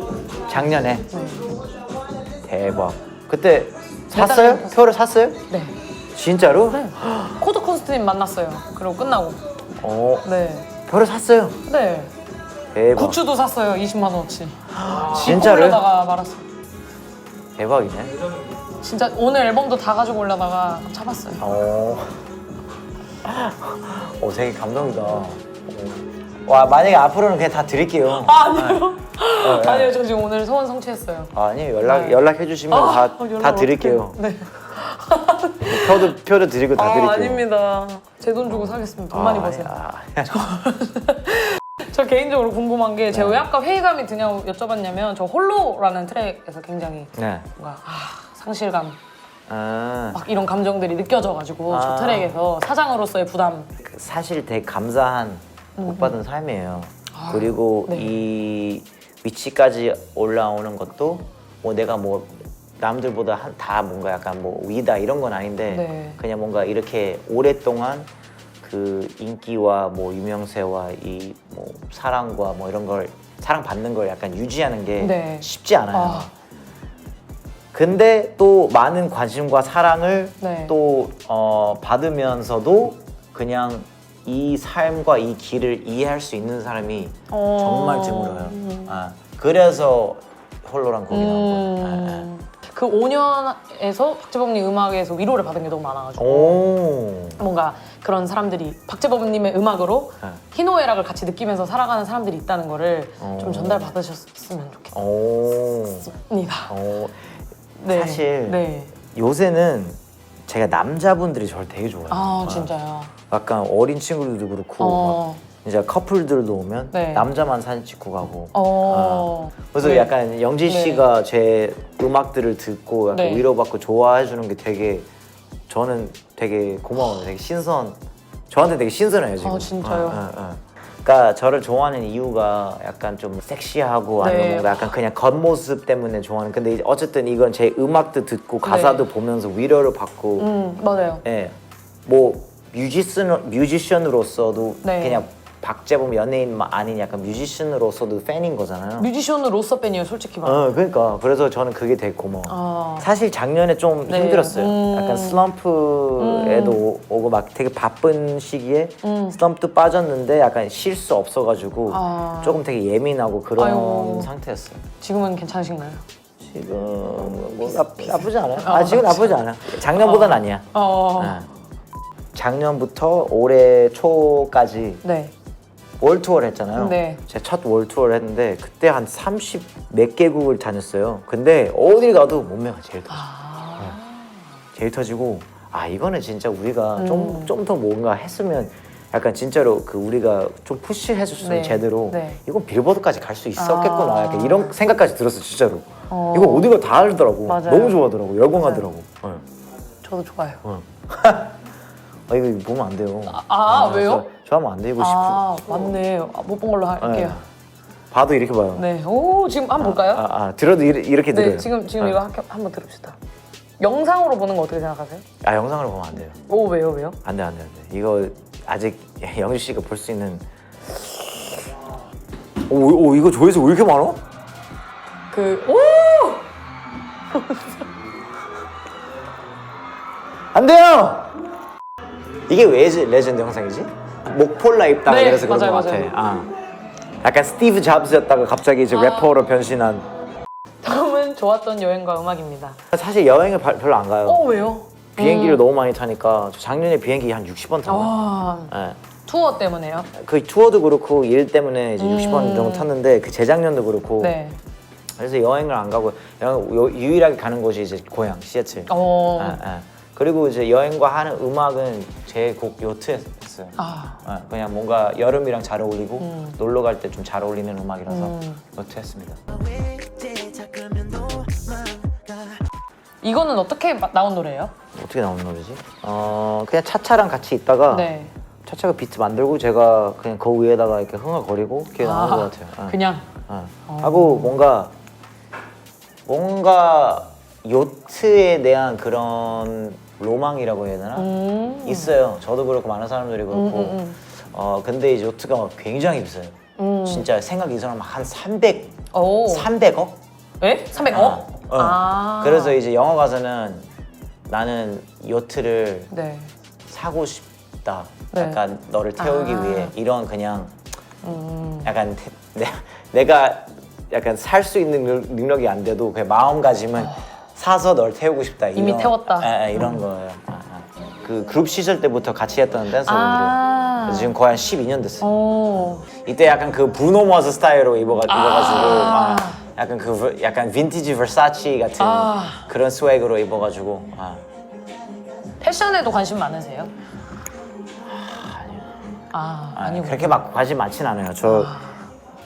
작년에? 네. 대박. 그때 샀어요? 샀어요. 표를 샀어요? 네. 진짜로? 네. 코드 콘서트님 만났어요. 그리고 끝나고. 네. 표를 샀어요? 네. 대박. 굿즈도 샀어요. 20만 원어치. 진짜로요? 올려다가 말았어요. 대박이네. 진짜 오늘 앨범도 다 가지고 올려다가 잡았어요. 되게 감동이다. 와 만약에 앞으로는 그냥 다 드릴게요. 아니요. 아니요, 저 지금 오늘 소원 성취했어요. 아니 연락해 주시면 다 드릴게요. 네. 표도 드리고 다 드릴게요. 아닙니다. 제 돈 주고 사겠습니다. 돈 많이 버세요. 저 개인적으로 궁금한 게 제가 왜 아까 회의감이 드냐고 여쭤봤냐면 저 홀로라는 트랙에서 굉장히 네. 뭔가 상실감 아, 막 이런 감정들이 느껴져가지고 저 트랙에서 사장으로서의 부담. 사실 되게 감사한 복 받은 삶이에요. 그리고 네. 이 위치까지 올라오는 것도 뭐 내가 뭐 남들보다 다 뭔가 약간 뭐 위다 이런 건 아닌데 네. 그냥 뭔가 이렇게 오랫동안 그 인기와 뭐 유명세와 이 뭐 사랑과 뭐 이런 걸 사랑받는 걸 약간 유지하는 게 네. 쉽지 않아요. 근데 또 많은 관심과 사랑을 네. 또 받으면서도 그냥 이 삶과 이 길을 이해할 수 있는 사람이 정말 드물어요. 그래서 홀로란 곡이 나온 거예요. 그 5년에서 박재범님 음악에서 위로를 받은 게 너무 많아가지고 오. 뭔가 그런 사람들이 박재범님의 음악으로 희노애락을 같이 느끼면서 살아가는 사람들이 있다는 거를 좀 전달받으셨으면 좋겠습니다. 네. 사실 네. 요새는 제가 남자분들이 저를 되게 좋아해요. 아 진짜요? 약간 어린 친구들도 그렇고 막 이제 커플들도 오면 네. 남자만 사진 찍고 가고 그래서 네. 약간 영지 씨가 제 음악들을 듣고 약간 네. 위로받고 좋아해 주는 게 되게 저는 되게 고마워요. 되게 저한테 되게 신선해요 지금. 진짜요? 그러니까 저를 좋아하는 이유가 약간 좀 섹시하고 아니면 네. 뭔가 약간 그냥 겉모습 때문에 좋아하는. 근데 이제 어쨌든 이건 제 음악도 듣고 가사도 네. 보면서 위로를 받고. 맞아요. 예, 뭐 뮤지션으로서도 네. 그냥 박재범 연예인 아닌 약간 뮤지션으로서도 팬인 거잖아요. 뮤지션으로서 팬이에요, 솔직히 말하면. 그러니까 그래서 저는 그게 되게 고마워. 아. 사실 작년에 좀 네. 힘들었어요. 약간 슬럼프에도 오고 막 되게 바쁜 시기에 슬럼프도 빠졌는데 약간 쉴 수 없어가지고 아. 조금 되게 예민하고 그런 아이고. 상태였어요. 지금은 괜찮으신가요? 지금 뭐 나쁘지 않아요. 지금 나쁘지 않아. 작년보단 아니야. 네. 작년부터 올해 초까지 네. 월 투어를 했잖아요. 네. 제 첫 월 투어를 했는데 그때 한 30 몇 개국을 다녔어요. 근데 어딜 가도 몸매가 제일 터져. 제일 터지고 이거는 진짜 우리가 좀 더 뭔가 했으면 약간 진짜로 그 우리가 좀 푸시해 줬으면 네. 제대로 네. 이건 빌보드까지 갈 수 있었겠구나. 약간 이런 생각까지 들었어 진짜로. 어. 이거 어디가 다 알더라고. 맞아요. 너무 좋아하더라고. 열광하더라고. 저도 좋아요. 이거 보면 안 돼요. 왜요? 좋아하면 안 돼. 이거 싶어. 맞네. 못 본 걸로 할게요. 봐도 이렇게 봐요. 네. 오, 지금 한번 볼까요? 들어도 이렇게 네, 들어요. 지금 이거 한번 들읍시다. 영상으로 보는 거 어떻게 생각하세요? 영상으로 보면 안 돼요. 오, 왜요? 안 돼. 이거 아직 영주 씨가 볼 수 있는. 오, 이거 조회수 왜 이렇게 많아? 오! 안 돼요. 이게 왜 레전드 영상이지? 목폴라 입다가 네, 그래서 그런 맞아요, 것 맞아요. 같아. 약간 스티브 잡스였다가 갑자기 이제 래퍼로 변신한. 다음은 좋았던 여행과 음악입니다. 사실 여행을 별로 안 가요. 왜요? 비행기를 너무 많이 타니까 저 작년에 비행기 한 60번 탔나? 네. 투어 때문에요? 그 투어도 그렇고 일 때문에 이제 60번 정도 탔는데 그 재작년도 그렇고. 네. 그래서 여행을 안 가고 유일하게 가는 곳이 이제 고향 시애틀. 그리고 이제 여행과 하는 음악은 제 곡 요트였어요. 그냥 뭔가 여름이랑 잘 어울리고 놀러 갈 때 좀 잘 어울리는 음악이라서 요트했습니다. 이거는 어떻게 나온 노래예요? 어떻게 나온 노래지? 그냥 차차랑 같이 있다가 네. 차차가 비트 만들고 제가 그냥 그 위에다가 이렇게 흥얼거리고 그게 나온 것 같아요. 그냥? 하고 뭔가 요트에 대한 그런 로망이라고 해야 되나? 있어요. 저도 그렇고 많은 사람들이 그렇고. 근데 이제 요트가 막 굉장히 비싸요. 진짜 생각 이상으로 한 300억? 네? 300억? 그래서 이제 영화 가서는 나는 요트를 네. 사고 싶다. 네. 약간 너를 태우기 위해 이런 그냥 약간 내가 약간 살 수 있는 능력이 안 돼도 그냥 마음가짐은 사서 널 태우고 싶다. 이미 태웠다. 이런 거예요. 그 그룹 시절 때부터 같이 했던 댄서분들이에요. 그래서 지금 거의 한 12년 됐어요. 이때 약간 그 브루노 마스 스타일로 입어가지고 약간 약간 빈티지 버사치 같은 그런 스웩으로 입어가지고. 패션에도 관심 많으세요? 아니요. 그렇게 막 관심 많진 않아요. 저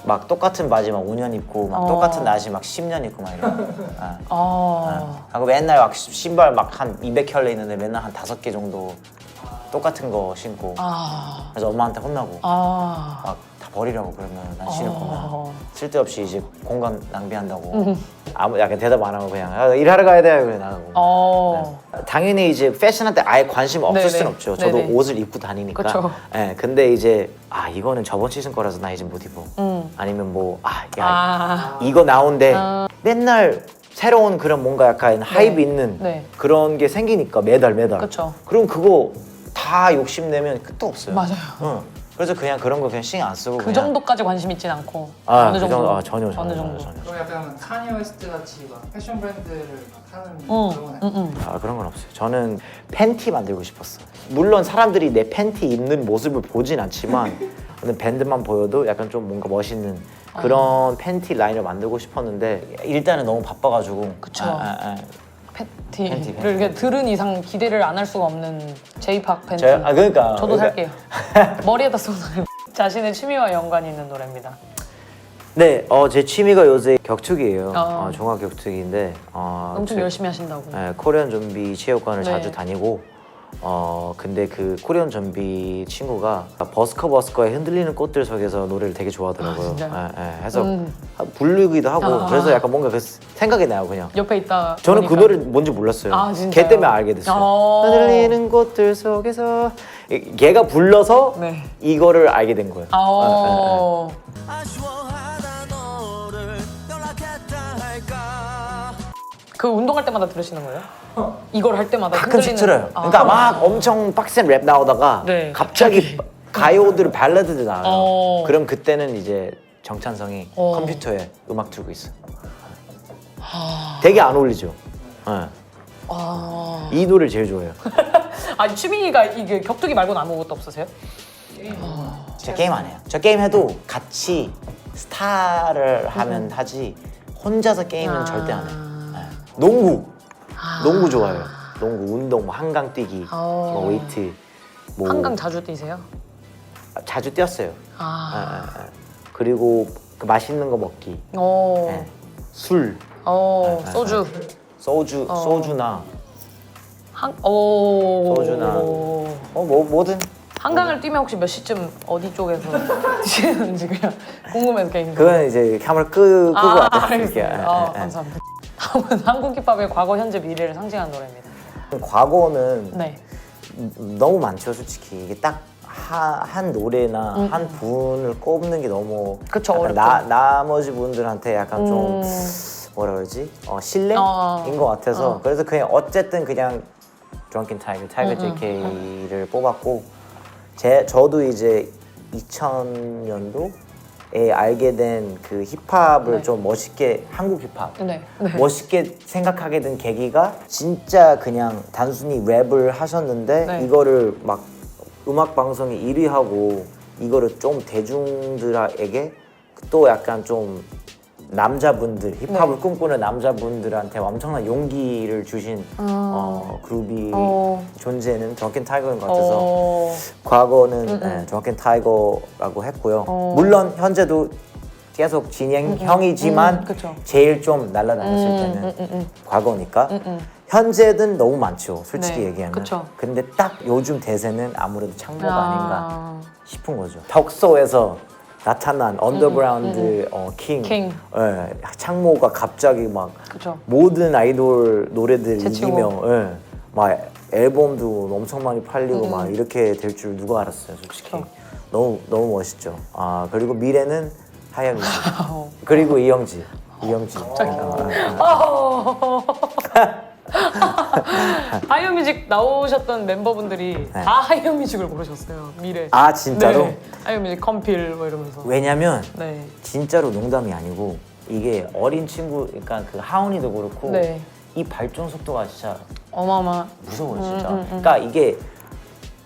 막 똑같은 바지 막 5년 입고 막 똑같은 나시 막 10년 입고 막 이래요. 하고 맨날 막 신발 막 한 200켤레 있는데 맨날 한 5개 정도 똑같은 거 신고. 그래서 엄마한테 혼나고 막 다 버리라고 그러면 난 신을 거면 쓸데없이 이제 공간 낭비한다고. 약간 대답 안 하고 그냥 일하러 가야 돼 그래 나가고. 당연히 이제 패션한테 아예 관심 없을 순 없죠. 저도 옷을 입고 다니니까. 그쵸. 근데 이제 이거는 저번 시즌 거라서 나 이제 못 입어. 아니면 뭐 이거 나온대. 맨날 새로운 그런 뭔가 약간 하이브 있는 그런 게 생기니까 매달. 그쵸. 그럼 그거 다 욕심내면 끝도 없어요. 맞아요. 그래서 그냥 그런 거 그냥 신경 안 쓰고 그 정도까지 관심 있진 않고 아, 어느 정도? 전혀. 어느 정도? 그럼 약간 카니 웨스트 같이 막 패션 브랜드를 막 하는 그런 건 아니에요? 그런 건 없어요. 저는 팬티 만들고 싶었어. 물론 사람들이 내 팬티 입는 모습을 보진 않지만 저는 밴드만 보여도 약간 좀 뭔가 멋있는 그런 팬티 라인을 만들고 싶었는데 일단은 너무 바빠가지고. 그쵸. 팬티. 팬티를 이렇게 들은 이상 기대를 안 할 수가 없는 제이팍 팬티. 그러니까 저도 살게요. 머리에다 쏘는 자신의 취미와 연관이 있는 노래입니다. 네, 제 취미가 요새 격투기예요. 종합 격투기인데 엄청 열심히 하신다고. 코리안 좀비 체육관을 자주 다니고 근데 그 코리안 좀비 친구가 버스커의 흔들리는 꽃들 속에서 노래를 되게 좋아하더라고요. 진짜요? 해서 부르기도 하고 그래서 약간 뭔가 그 생각이 나요 그냥. 옆에 있다. 저는 보니까. 그 노래 뭔지 몰랐어요. 아, 진짜요? 걔 때문에 알게 됐어요. 흔들리는 꽃들 속에서 걔가 불러서 네. 이거를 알게 된 거예요. 아쉬워하다 너를 연락했다 할까. 그 운동할 때마다 들으시는 거예요? 이걸 할 때마다 가끔씩 흔들리는- 들어요. 그러니까 막 엄청 빡센 랩 나오다가 네, 갑자기 가요들 발라드들 나와요. 어. 그럼 그때는 이제 정찬성이 컴퓨터에 음악 틀고 있어. 되게 안 어울리죠. 네. 이 노래를 제일 좋아해요. 아니 취미가 이게 격투기 말고는 아무것도 없으세요? 저 게임 안 해요. 저 게임 해도 같이 스타를 하면 하지 혼자서 게임은 절대 안 해요. 네. 농구 좋아해요. 농구, 운동, 뭐 한강 뛰기, 뭐 웨이트. 뭐 한강 자주 뛰세요? 자주 뛰었어요. 그리고 그 맛있는 거 먹기, 네. 술, 소주. 소주나 소주나. 뭐든. 한강을 뛰면 혹시 몇 시쯤 어디 쪽에서 뛰시는지 그냥 궁금해서 개인적으로. 그건 이제 카메라 끄고 알겠습니다. 감사합니다. 다음은 한국 힙합의 과거, 현재, 미래를 상징하는 노래입니다. 과거는 네. 너무 많죠, 솔직히. 이게 딱 한 노래나 한 분을 꼽는 게 너무 그쵸, 약간 어렵죠. 나머지 분들한테 약간 좀 뭐라 그러지? 신뢰인 것 같아서 그래서 그냥 어쨌든 그냥 드렁킨 타이거 JK를 뽑았고 저도 이제 2000년도에 알게 된 그 힙합을 네. 좀 멋있게 한국 힙합 네. 멋있게 생각하게 된 계기가 진짜 그냥 단순히 랩을 하셨는데 네. 이거를 막 음악 방송에 1위 하고 이거를 좀 대중들에게 또 약간 좀 남자분들 힙합을 네. 꿈꾸는 남자분들한테 엄청난 용기를 주신 그룹이 존재는 드렁킨 타이거인 것 같아서 과거는 드렁킨 타이거라고 했고요. 물론 현재도 계속 진행형이지만 그쵸. 제일 좀 날아다녔을 때는 과거니까 현재는 너무 많죠. 솔직히 네, 얘기하면. 그쵸. 근데 딱 요즘 대세는 아무래도 창모가 아닌가 싶은 거죠. 덕소에서 나타난 언더그라운드 킹. 예, 창모가 갑자기 막 그쵸. 모든 아이돌 노래들 제치고. 이기며 예, 막 앨범도 엄청 많이 팔리고 막 이렇게 될 줄 누가 알았어요, 솔직히. 그쵸. 너무 멋있죠. 그리고 미래는 하얀 그리고 이영지. 하이어뮤직 나오셨던 멤버분들이 다 하이어뮤직을 고르셨어요. 미래. 아, 진짜로? 네. 하이어뮤직 컴필 뭐 이러면서. 왜냐면 네. 진짜로 농담이 아니고 이게 어린 친구, 그러니까 그 하온이도 그렇고 네. 이 발전 속도가 진짜 어마어마. 무서워요, 진짜. 그러니까 이게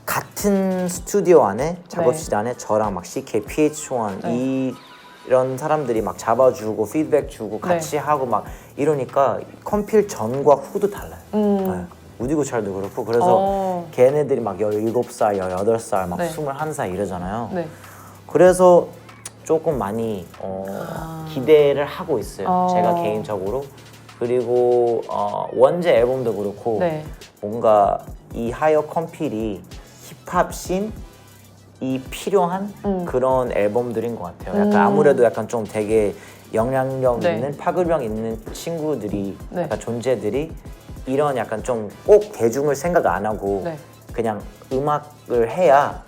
같은 스튜디오 안에 작업실 안에 저랑 막 CK, PH1 이런 사람들이 막 잡아주고 피드백 주고 같이 하고 막 이러니까 컴필 전과 후도 달라요. 네. 우디고찰도 그렇고 그래서 걔네들이 막 17살, 18살, 막 네. 21살 이러잖아요. 네. 그래서 조금 많이 기대를 하고 있어요. 제가 개인적으로. 그리고 원제 앨범도 그렇고 네. 뭔가 이 하이어 컴필이 힙합 씬이 필요한 그런 앨범들인 것 같아요. 약간 아무래도 약간 좀 되게 영향력 네. 있는 파급력 있는 친구들이 네. 약간 존재들이 이런 약간 좀 꼭 대중을 생각 안 하고 네. 그냥 음악을 해야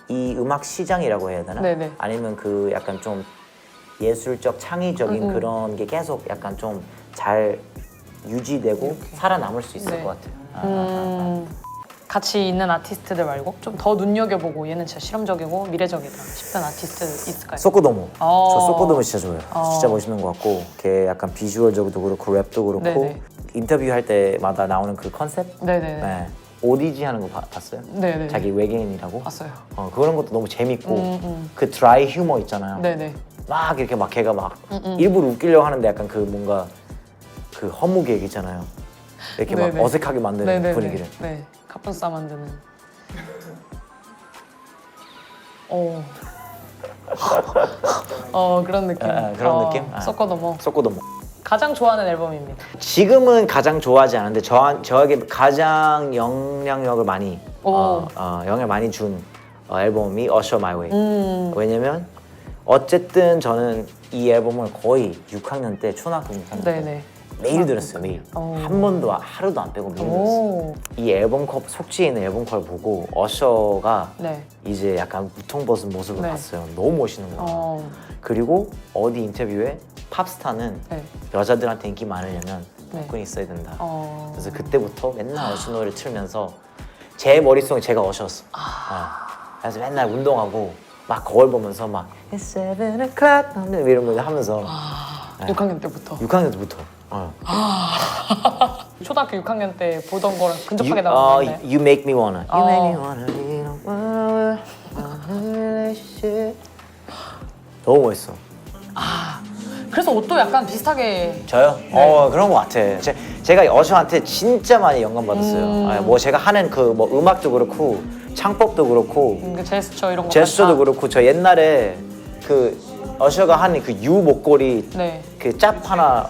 이 음악 시장이라고 해야 되나? 네네. 아니면 그 약간 좀 예술적 창의적인 그런 게 계속 약간 좀 잘 유지되고 살아남을 수 있을 네. 것 같아요. 같이 있는 아티스트들 말고 좀 더 눈여겨보고 얘는 진짜 실험적이고 미래적이다 싶은 아티스트 있을까요? 소코도모. 어. 저 소코도모 진짜 좋아해요. 진짜 멋있는 것 같고 걔 약간 비주얼적으도 그렇고 랩도 그렇고 네네. 인터뷰할 때마다 나오는 그 컨셉? 네네네. 네. 오디지 하는 거 봤어요? 네네. 자기 외계인이라고? 봤어요. 그런 것도 너무 재밌고 그 드라이 휴머 있잖아요. 네네. 막 이렇게 막 걔가 막 일부러 웃기려고 하는데 약간 그 뭔가 그 허무 계획 있잖아요. 이렇게 막 네네. 어색하게 만드는 네네네. 분위기를. 네. 카푼싸 만드는. 그런 느낌. 그런 느낌? 섞어 넘어. 소코도모. 가장 좋아하는 앨범입니다. 지금은 가장 좋아하지 않은데 저에게 가장 영향력을 많이 영향을 많이 준 앨범이 Usher My Way. 왜냐면 어쨌든 저는 이 앨범을 거의 6학년 때 초등학교 6학년 때 네네. 매일 들었어요. 매일. 한 번도 하루도 안 빼고 매일 들었어요. 이 앨범 컵 속지에 있는 앨범 컵을 보고 어셔가 네. 이제 약간 우통 벗은 모습을 네. 봤어요. 너무 멋있는 거야. 그리고 어디 인터뷰에 팝스타는 네. 여자들한테 인기 많으려면 네. 복근이 있어야 된다. 그래서 그때부터 맨날 어시 노래를 틀면서 제 머릿속에 제가 어셔였어. 그래서 맨날 운동하고 막 거울 보면서 막 It's 7 o'clock 이런 거 하면서 6학년 때부터. 6학년 때부터. 초등학교 6학년 때 보던 거랑 근접하게 나오는데. You make me wanna. You make me wanna. You don't wanna relationship. 너무 멋있어. 그래서 옷도 약간 비슷하게. 저요? 그런 것 같아. 제가 어셔한테 진짜 많이 영감 받았어요. 뭐 제가 하는 그 뭐 음악도 그렇고 창법도 그렇고 그 제스처 이런 거. 제스처도 그렇고 저 옛날에 그 어셔가 하는 그 U 목걸이 네. 그 짭 하나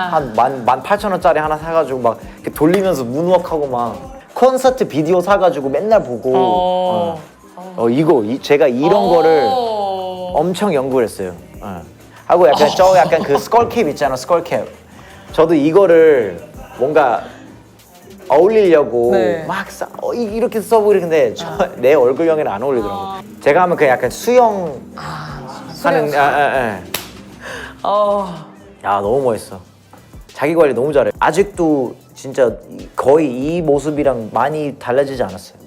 한 18,000원짜리 하나 사가지고 막 이렇게 돌리면서 문워크하고 막 콘서트 비디오 사가지고 맨날 보고 제가 이런 거를 엄청 연구를 했어요. 하고 약간 약간 그 스컬캡 있잖아, 스컬캡. 저도 이거를 뭔가 어울리려고 네. 막 이렇게 써보고 이러는데 내 얼굴형에는 안 어울리더라고. 제가 하면 그냥 약간 수영 하는 야 너무 멋있어. 자기 관리 너무 잘해. 아직도 진짜 거의 이 모습이랑 많이 달라지지 않았어요.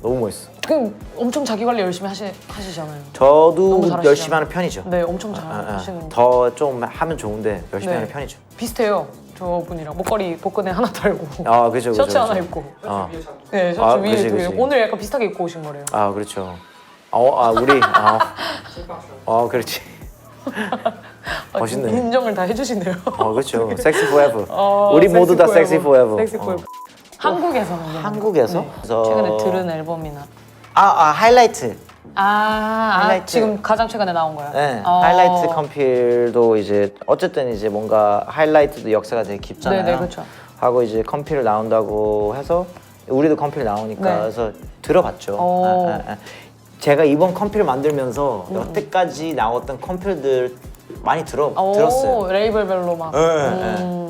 너무 멋있어. 그 엄청 자기 관리 열심히 하시잖아요. 저도 너무 잘하시잖아요. 열심히 하는 편이죠. 네, 엄청 잘 하시는. 더 좀 하면 좋은데 열심히 네. 하는 편이죠. 비슷해요. 저분이랑 목걸이 복근에 하나 달고 그죠. 셔츠 하나 입고. 네, 셔츠 위에 그치, 또 그치. 오늘 약간 비슷하게 입고 오신 거래요. 그렇죠. 우리 그렇지. 멋있네. 인정을 다 해주시네요. 그렇죠. 섹시 포에버. 우리 섹시 모두 다 포에버. 섹시 포에버. 섹시 포에버. 한국에서는 한국에서? 네. 그래서 최근에 들은 앨범이나. 하이라이트. 하이라이트. 지금 가장 최근에 나온 거예요? 네, 하이라이트 컴필도 이제 어쨌든 이제 뭔가 하이라이트도 역사가 되게 깊잖아요. 네네, 그렇죠. 하고 이제 컴필 나온다고 해서 우리도 컴필 나오니까 네. 그래서 들어봤죠. 제가 이번 컴필 만들면서 여태까지 나왔던 컴필들 많이 들었어요. 레이블별로 막.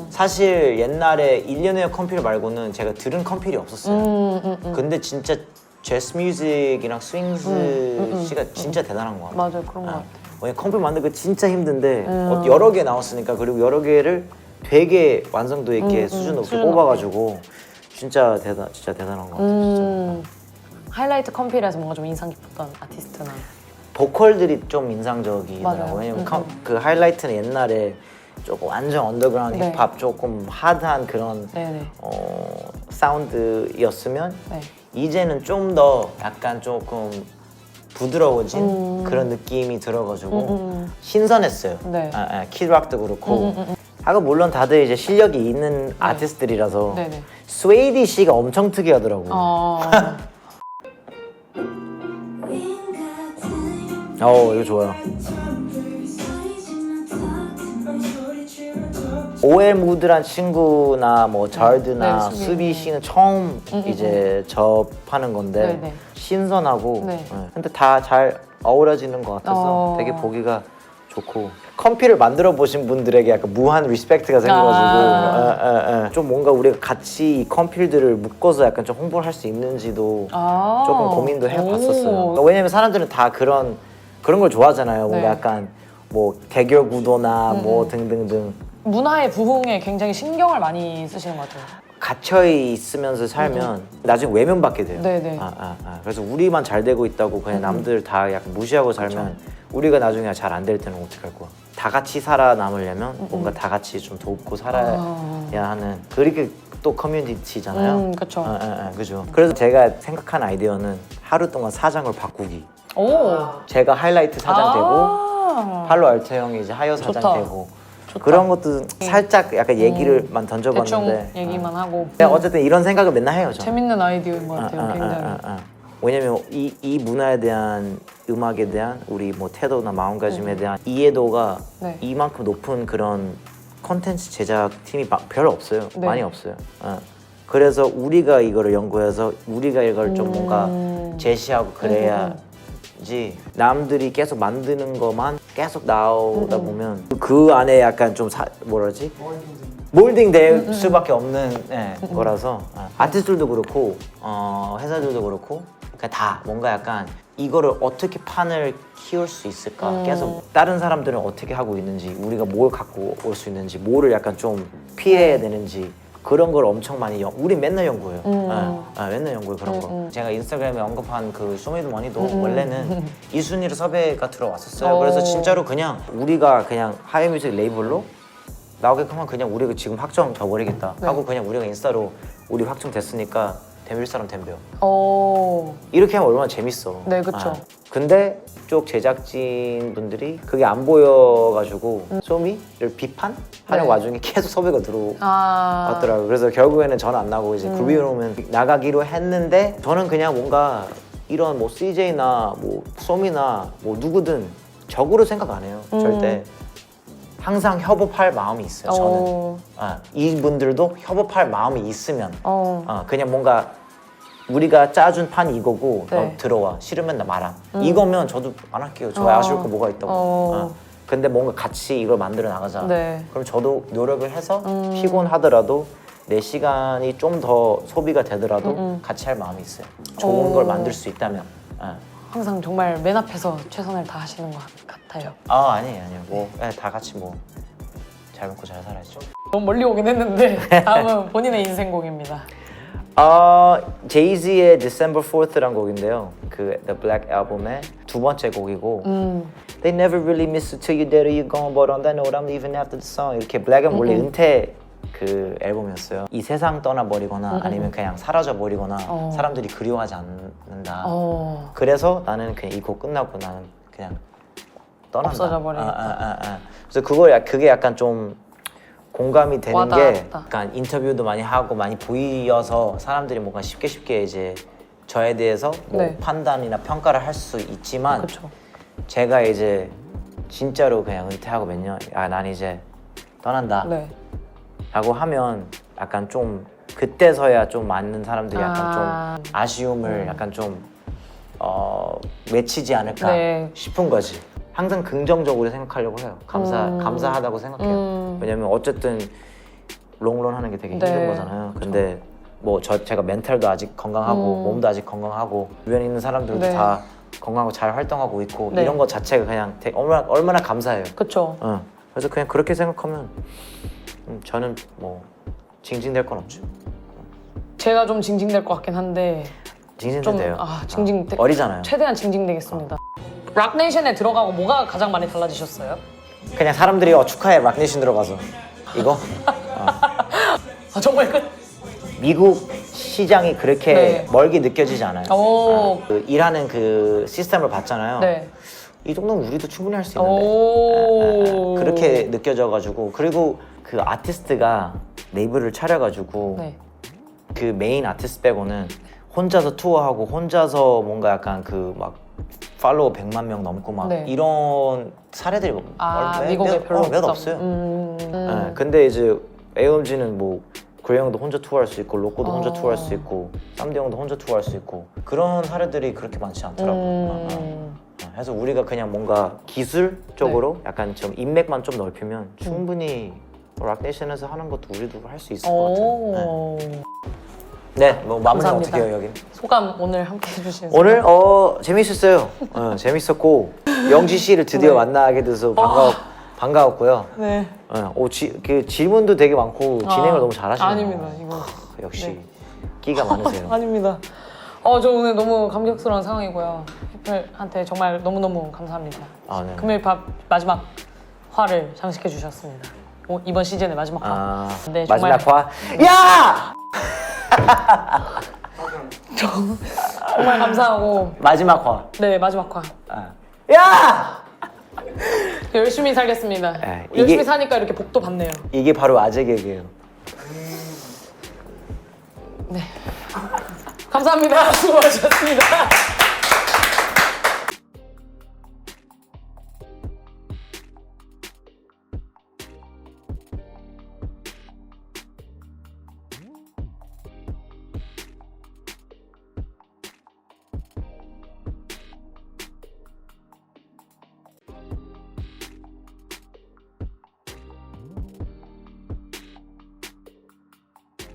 사실 옛날에 1년 후 컴필 말고는 제가 들은 컴필이 없었어요. 근데 진짜 제스 뮤직이랑 스윙스 씨가 진짜 대단한 것 같아요. 맞아요, 그런 것 같아요. 왜냐면 컴필 만드는 거 진짜 힘든데 여러 개 나왔으니까 그리고 여러 개를 되게 완성도 있게 수준 높게 수준 뽑아가지고 진짜 대단한 것 같아요. 진짜. 하이라이트 컴필에서 뭔가 좀 인상 깊었던 아티스트나. 보컬들이 좀 인상적이더라고요. 맞아요. 왜냐면 그 하이라이트는 옛날에 조금 완전 언더그라운드 네. 힙합 조금 하드한 그런 네네. 사운드였으면 네. 이제는 좀 더 약간 조금 부드러워진 그런 느낌이 들어가지고 신선했어요. 네. 키드락도 그렇고. 하고 물론 다들 이제 실력이 있는 아티스트들이라서 네네. 스웨이디 씨가 엄청 특이하더라고. 이거 좋아요. 오엘 무드란 친구나 뭐 자르드나 네, 수비 씨는 처음 이제 접하는 건데 네네. 신선하고 네. 근데 다 잘 어우러지는 것 같아서 되게 보기가 좋고 컴피를 만들어 보신 분들에게 약간 무한 리스펙트가 생겨가지고 좀 뭔가 우리가 같이 이 컴필들을 묶어서 약간 좀 홍보를 할 수 있는지도 조금 고민도 해봤었어요. 왜냐면 사람들은 다 그런 걸 좋아하잖아요. 뭔가 네. 약간 뭐 대결 구도나 뭐 등등등 문화의 부흥에 굉장히 신경을 많이 쓰시는 것 같아요. 갇혀 있으면서 살면 나중에 외면받게 돼요. 네네. 그래서 우리만 잘 되고 있다고 그냥 남들 다 약간 무시하고 살면 우리가 나중에 잘 안 될 때는 어떡할 거야. 다 같이 살아남으려면 뭔가 다 같이 좀 돕고 살아야 하는 그렇게 또 커뮤니티잖아요. 그렇죠. 그죠. 그래서 제가 생각한 아이디어는 하루 동안 사장을 바꾸기. 제가 하이라이트 사장 되고 팔로 알트 형이 이제 하여 사장 좋다. 되고 그런 것도 살짝 약간 얘기를만 대충 던져봤는데 얘기만 하고. 어쨌든 이런 생각을 맨날 해요. 저는. 재밌는 아이디어인 것 같아요. 굉장히. 왜냐면 이 문화에 대한 음악에 대한 우리 뭐 태도나 마음가짐에 대한 이해도가 네. 이만큼 높은 그런 콘텐츠 제작 팀이 별로 없어요. 네. 많이 없어요. 그래서 우리가 이거를 연구해서 우리가 이걸 좀 뭔가 제시하고 그래야지 남들이 계속 만드는 것만 계속 나오다 보면 그 안에 약간 좀 뭐라지? 몰딩 될 수밖에 없는 거라서 아티스트들도 그렇고 회사들도 그렇고 그러니까 다 뭔가 약간 이거를 어떻게 판을 키울 수 있을까 계속 다른 사람들은 어떻게 하고 있는지 우리가 뭘 갖고 올 수 있는지 뭐를 약간 좀 피해야 되는지 그런 걸 엄청 많이 우리 맨날 연구해요. 맨날 연구해 그런 거. 제가 인스타그램에 언급한 그 쇼미더머니도 원래는 이순희로 섭외가 들어왔었어요. 그래서 진짜로 그냥 우리가 그냥 하이뮤직 레이블로 나오게끔 하면 그냥 우리가 지금 확정 져버리겠다 하고 그냥 우리가 인스타로 우리 확정됐으니까 댐빌 사람 댐벼. 이렇게 하면 얼마나 재밌어. 네, 그쵸. 근데 쪽 제작진 분들이 그게 안 보여가지고 소미를 비판하는 네. 와중에 계속 섭외가 들어왔더라고요. 그래서 결국에는 저는 안 나고 이제 그룹이로는 나가기로 했는데 저는 그냥 뭔가 이런 뭐 CJ나 뭐 소미나 뭐 누구든 적으로 생각 안 해요. 절대. 항상 협업할 마음이 있어요. 저는 이분들도 협업할 마음이 있으면 그냥 뭔가 우리가 짜준 판이 이거고 네. 너 들어와 싫으면 나 말아 이거면 저도 안 할게요. 저 아쉬울 거 뭐가 있다고. 근데 뭔가 같이 이걸 만들어 나가자. 네. 그럼 저도 노력을 해서 피곤하더라도 내 시간이 좀 더 소비가 되더라도 같이 할 마음이 있어요. 좋은 걸 만들 수 있다면. 항상 정말 맨 앞에서 최선을 다하시는 것 같아요. 아니에요. 뭐 다 같이 뭐 잘 먹고 잘 살아야죠. 너무 멀리 오긴 했는데 다음은 본인의 인생곡입니다. 제이지의 December 4th란 곡인데요. 그 The Black 앨범의 두 번째 곡이고 They never really miss you till you're dead or you're gone but on that note I'm leaving after the song 이렇게 블랙은 원래 은퇴 그 앨범이었어요. 이 세상 떠나버리거나 아니면 그냥 사라져버리거나 사람들이 그리워하지 않는다. 그래서 나는 그냥 이 곡 끝나고 나는 그냥 떠난다. 없어져버리겠다. 그래서 그게 약간 좀 공감이 되는 와닿았다. 게 약간 인터뷰도 많이 하고 많이 보여서 사람들이 뭔가 쉽게 이제 저에 대해서 뭐 네. 판단이나 평가를 할 수 있지만 그쵸. 제가 이제 진짜로 그냥 은퇴하고 몇 년 난 이제 떠난다 네. 라고 하면 약간 좀 그때서야 좀 많은 사람들이 약간 좀 아쉬움을 약간 좀 외치지 않을까 네. 싶은 거지. 항상 긍정적으로 생각하려고 해요. 감사하다고 생각해요. 왜냐면 어쨌든 롱런 하는 게 되게 네. 힘든 거잖아요. 근데 뭐 제가 멘탈도 아직 건강하고 몸도 아직 건강하고 주변에 있는 사람들도 네. 다 건강하고 잘 활동하고 있고 네. 이런 것 자체가 그냥 되게 얼마나 감사해요. 그쵸. 그래서 그냥 그렇게 생각하면 저는 뭐 징징댈 건 없죠. 제가 좀 징징댈 것 같긴 한데 징징대도 돼요. 어리잖아요. 최대한 징징대겠습니다. 락네이션에 들어가고 뭐가 가장 많이 달라지셨어요? 그냥 사람들이 축하해 락네이션 들어가서 이거 정말 끝? 미국 시장이 그렇게 네. 멀게 느껴지지 않아요. 오. 그 일하는 그 시스템을 봤잖아요. 네. 이 정도는 우리도 충분히 할 수 오. 있는데 그렇게 느껴져가지고 그리고 그 아티스트가 레이블을 차려가지고 네. 그 메인 아티스트 빼고는 혼자서 투어하고 혼자서 뭔가 약간 그 막 팔로워 100만 명 넘고 막 네. 이런 사례들이 미국에 별로 몇 없어요. 네, 근데 이제 AOMG는 뭐 그레이 형도 혼자 투어할 수 있고 로꼬도 혼자 투어할 수 있고 쌈디 형도 혼자 투어할 수 있고 그런 사례들이 그렇게 많지 않더라고요. 그래서 우리가 그냥 뭔가 기술적으로 약간 좀 인맥만 좀 넓히면 충분히 락네이션에서 하는 것도 우리도 할 수 있을 것 같아요. 네, 뭐 마무리는 감사합니다. 어떻게 해요 여기? 소감 오늘 함께 해주신 오늘 재밌었어요. 재밌었고 영지 씨를 드디어 네. 만나게 돼서 반가웠고요. 네. 그 질문도 되게 많고 진행을 너무 잘하시네요. 아닙니다. 이거 역시 네. 끼가 많으세요. 아닙니다. 저 오늘 너무 감격스러운 상황이고요. 피플한테 정말 너무너무 감사합니다. 네. 금요일 밤 마지막 화를 장식해 주셨습니다. 이번 시즌의 마지막 화. 네, 정말 마지막 화. 야! 정말 감사하고 마지막 화. 네 마지막 화. 야! 열심히 살겠습니다. 네, 열심히 사니까 이렇게 복도 받네요. 이게 바로 아재 개그예요. 네. 감사합니다. 수고하셨습니다.